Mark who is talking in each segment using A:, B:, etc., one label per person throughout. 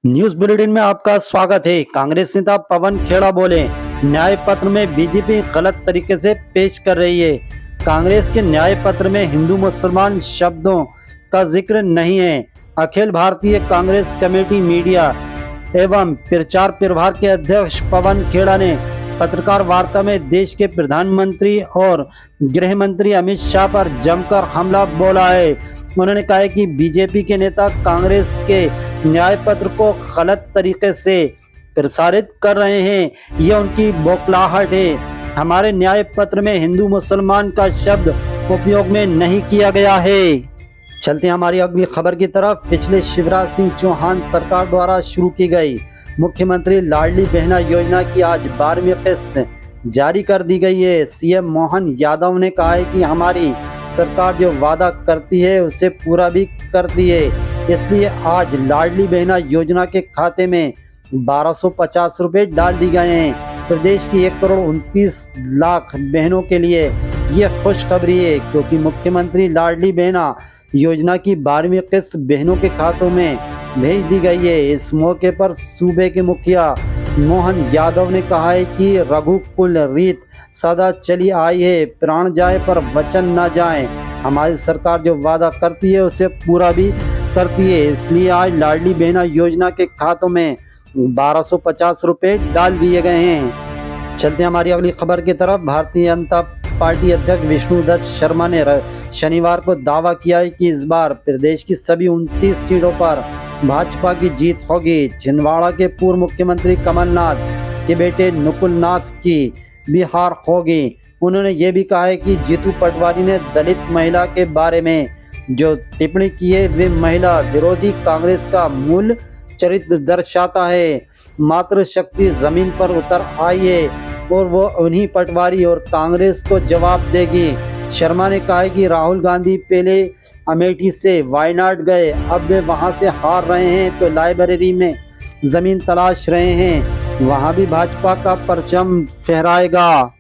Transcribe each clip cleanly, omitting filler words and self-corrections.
A: News bulletin में आपका स्वागत है। कांग्रेस नेता पवन खेड़ा बोले, न्याय पत्र में बीजेपी गलत तरीके से पेश कर रही है। कांग्रेस के न्याय पत्र में हिंदू मुसलमान शब्दों का जिक्र नहीं है। अखिल भारतीय कांग्रेस कमेटी मीडिया एवं प्रचार प्रभार के अध्यक्ष पवन खेड़ा ने पत्रकार वार्ता में देश के प्रधानमंत्री और गृह मंत्री अमित शाह पर जमकर हमला बोला है। उन्होंने कहा है कि बीजेपी के नेता कांग्रेस के न्याय पत्र को गलत तरीके से प्रसारित कर रहे हैं। यह उनकी बौखलाहट है। हमारे न्याय पत्र में हिंदू मुसलमान का शब्द उपयोग में नहीं किया गया है। चलते हैं हमारी अगली खबर की तरफ। पिछले शिवराज सिंह चौहान सरकार द्वारा शुरू की गई मुख्यमंत्री लाडली बहना योजना की आज 12वीं किस्त जारी कर दी गई है। सीएम मोहन यादव ने कहा है कि हमारी सरकार जो वादा करती है उसे पूरा भी करती है, इसलिए आज लाडली बहना योजना के खाते में 1250 रुपए डाल दिए गए हैं। प्रदेश की 1,29,00,000 बहनों के लिए ये खुशखबरी है, क्योंकि मुख्यमंत्री लाडली बहना योजना की 12वीं किस्त बहनों के खातों में भेज दी गई है। इस मौके पर सूबे के मुखिया मोहन यादव ने कहा है कि रघुकुल रीत सदा चली आई है, प्राण जाए पर वचन न जाए। हमारी सरकार जो वादा करती है उसे पूरा भी करती है, इसलिए आज लाडली बहना योजना के खातों में 1250 रुपए डाल दिए गए हैं। चलते हमारी अगली खबर की तरफ। भारतीय जनता पार्टी अध्यक्ष विष्णुदत्त शर्मा ने शनिवार को दावा किया है कि इस बार प्रदेश की सभी 29 सीटों पर भाजपा की जीत होगी। छिंदवाड़ा के पूर्व मुख्यमंत्री कमलनाथ के बेटे नकुलनाथ की भी हार होगी। उन्होंने ये भी कहा है कि जीतू पटवारी ने दलित महिला के बारे में जो टिप्पणी की है वे महिला विरोधी कांग्रेस का मूल चरित्र दर्शाता है। मातृशक्ति जमीन पर उतर आई है और वो उन्हीं पटवारी और कांग्रेस को जवाब देगी। शर्मा ने कहा है कि राहुल गांधी पहले अमेठी से वायनाड गए, अब वे वहां से हार रहे हैं तो लाइब्रेरी में जमीन तलाश रहे हैं, वहां भी भाजपा का परचम फहराएगा।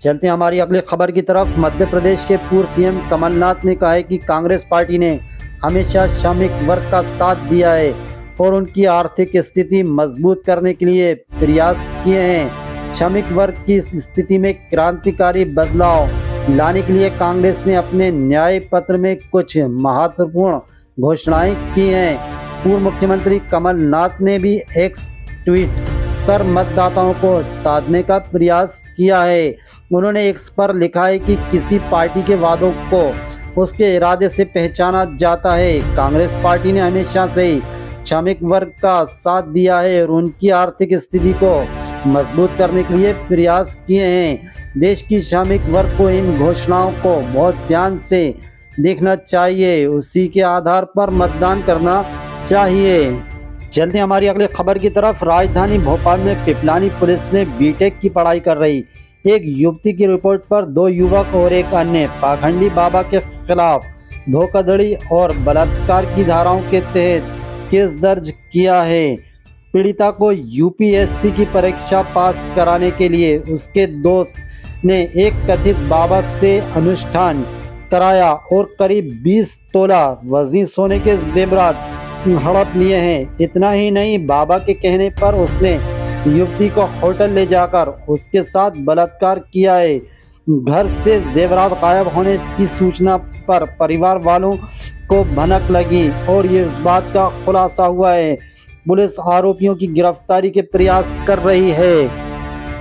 A: चलते हैं हमारी अगली खबर की तरफ। मध्य प्रदेश के पूर्व सीएम कमलनाथ ने कहा है कि कांग्रेस पार्टी ने हमेशा श्रमिक वर्ग का साथ दिया है और उनकी आर्थिक स्थिति मजबूत करने के लिए प्रयास किए हैं। श्रमिक वर्ग की स्थिति में क्रांतिकारी बदलाव लाने के लिए कांग्रेस ने अपने न्याय पत्र में कुछ महत्वपूर्ण घोषणाएं की हैं। पूर्व मुख्यमंत्री कमलनाथ ने भी एक ट्वीट कर मतदाताओं को साधने का प्रयास किया है। उन्होंने एक्स पर लिखा है कि किसी पार्टी के वादों को उसके इरादे से पहचाना जाता है। कांग्रेस पार्टी ने हमेशा से ही श्रमिक वर्ग का साथ दिया है और उनकी आर्थिक स्थिति को मजबूत करने के लिए प्रयास किए हैं। देश की श्रमिक वर्ग को इन घोषणाओं को बहुत ध्यान से देखना चाहिए, उसी के आधार पर मतदान करना चाहिए। चलते हमारी अगली खबर की तरफ। राजधानी भोपाल में पिपलानी पुलिस ने बीटेक की पढ़ाई कर रही एक युवती की रिपोर्ट पर 2 युवक और एक अन्य पाखंडी बाबा के खिलाफ धोखाधड़ी और बलात्कार की धाराओं के तहत केस दर्ज किया है। पीड़िता को यूपीएससी की परीक्षा पास कराने के लिए उसके दोस्त ने एक कथित बाबा से अनुष्ठान कराया और करीब 20 तोला वजनी सोने के जेवरात हड़प लिए हैं। इतना ही नहीं, बाबा के कहने पर उसने युवती को होटल ले जाकर उसके साथ बलात्कार किया है। घर से जेवरात गायब होने की सूचना पर परिवार वालों को भनक लगी और ये इस बात का खुलासा हुआ है। पुलिस आरोपियों की गिरफ्तारी के प्रयास कर रही है।